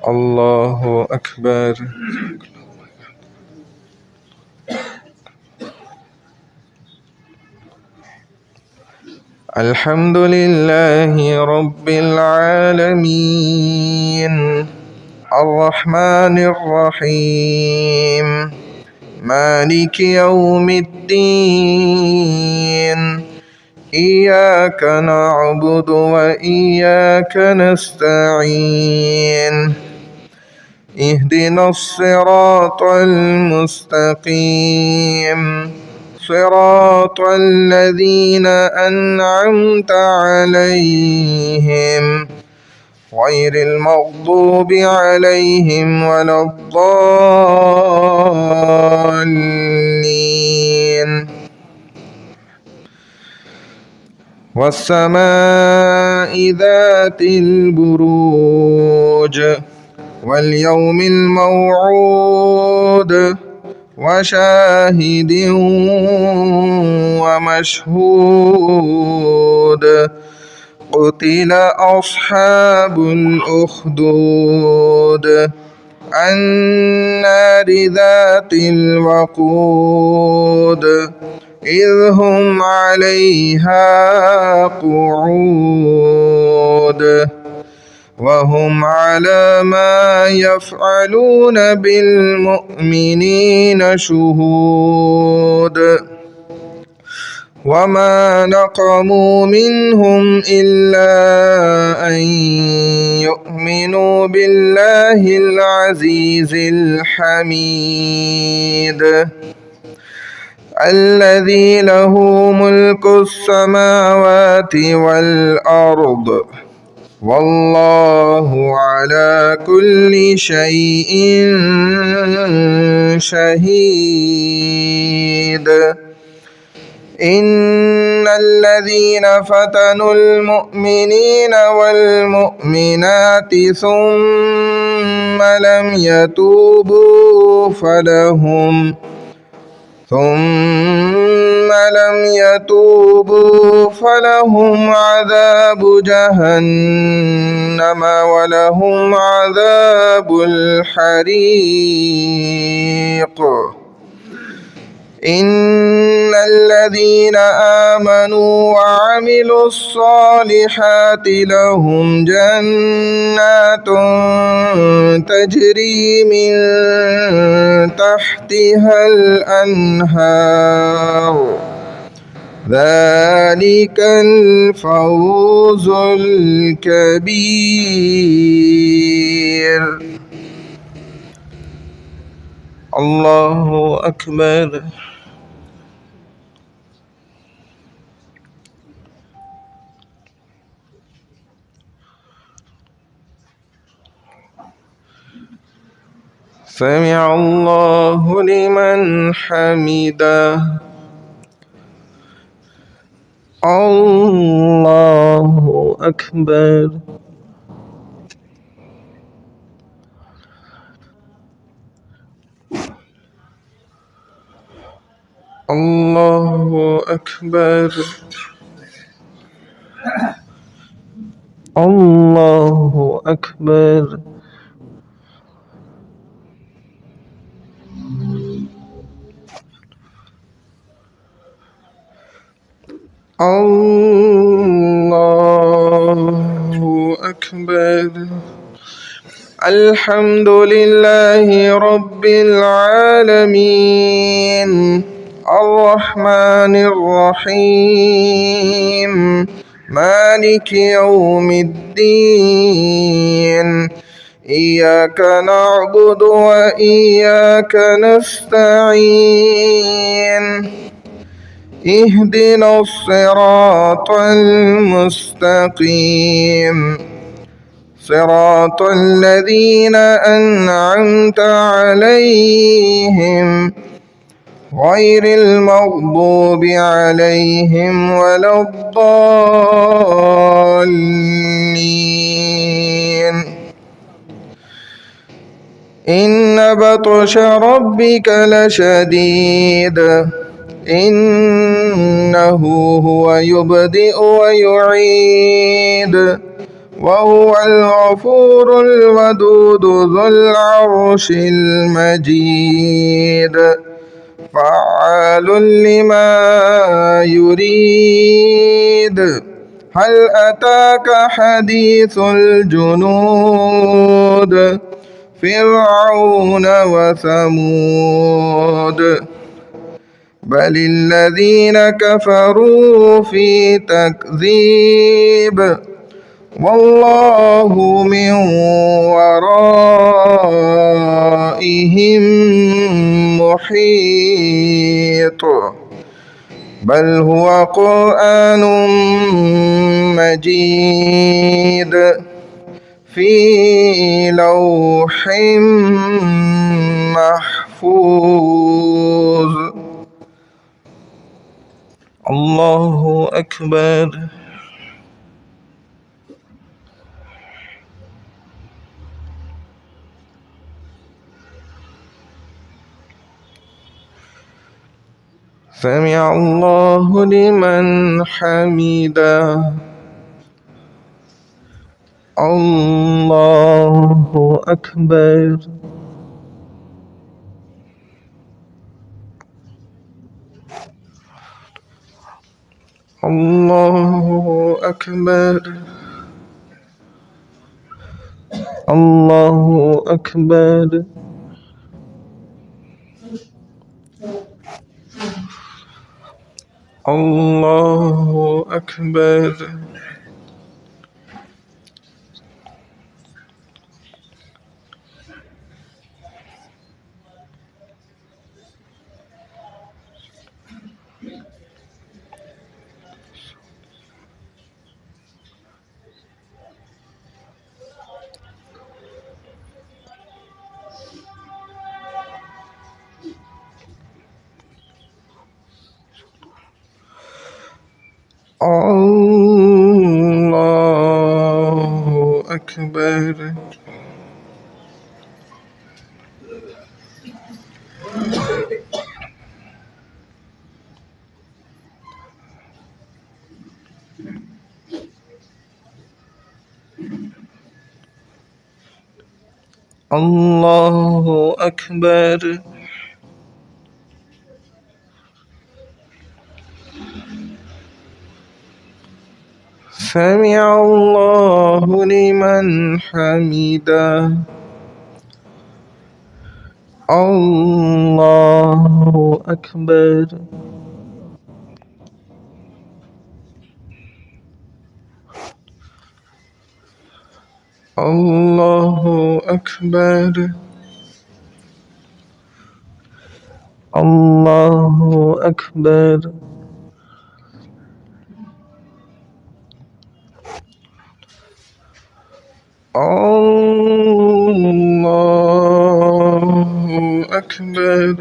الله أكبر. الحمد لله رب العالمين الرحمن الرحيم مالك يوم الدين إياك نعبد وإياك نستعين اهدنا الصراط المستقيم صراط الذين أنعمت عليهم غير المغضوب عليهم ولا الضالين. والسماء ذات البروج واليوم الموعود وشاهد ومشهود قتل أصحاب الأخدود النار ذات الوقود إذ هم عليها قعود وهم على ما يفعلون بالمؤمنين شهود وما نقموا منهم إلا أن يؤمنوا بالله العزيز الحميد الذي له ملك السماوات والأرض والله على كل شيء شهيد. إن الذين فتنوا المؤمنين والمؤمنات ثم لم يتوبوا فلهم عذاب جهنم ولهم عذاب الحريق. إن الذين آمنوا وعملوا الصالحات لهم جنات تجري من تحتها الأنهار ذلك الفوز الكبير. الله أكبر. سمع الله لمن حمده. الله أكبر. الله أكبر. الله أكبر. الله أكبر. الحمد لله رب العالمين الرحمن الرحيم مالك يوم الدين إياك نعبد وإياك نستعين اهدنا الصراط المستقيم صراط الذين أنعمت عليهم غير المغضوب عليهم ولا الضالين. إن بطش ربك لشديد إنه هو يبدئ ويعيد وهو الغفور الودود ذو العرش المجيد فعال لما يريد هل أتاك حديث الجنود فرعون وثمود بل الذين كفروا في تكذيب والله من ورائهم محيط بل هو قرآن مجيد في لوح محفوظ. الله أكبر. سمع الله لمن حمده. الله أكبر. الله أكبر. الله أكبر. الله أكبر. الله أكبر. الله أكبر. سمع الله لمن حمده. الله أكبر. الله أكبر. الله أكبر. الله أكبر.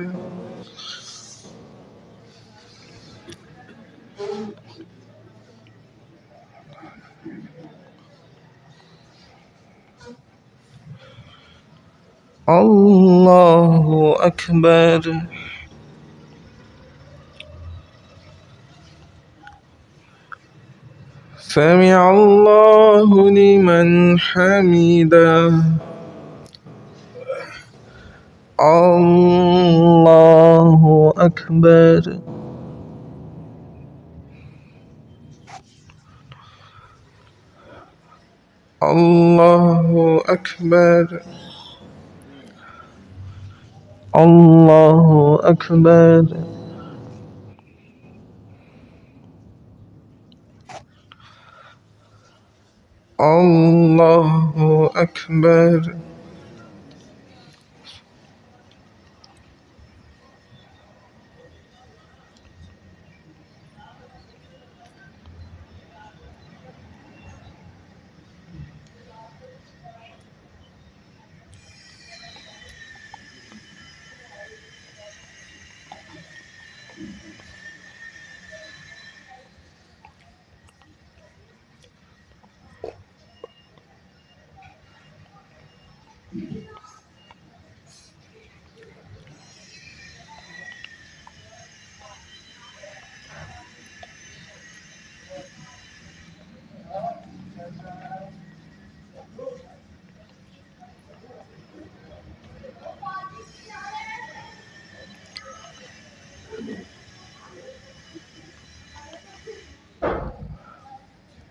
الله أكبر. سمع الله لمن حمده. الله أكبر. الله أكبر. الله أكبر. الله أكبر.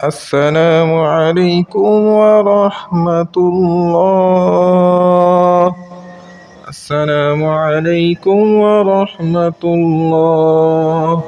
السلام عليكم ورحمة الله. السلام عليكم ورحمة الله.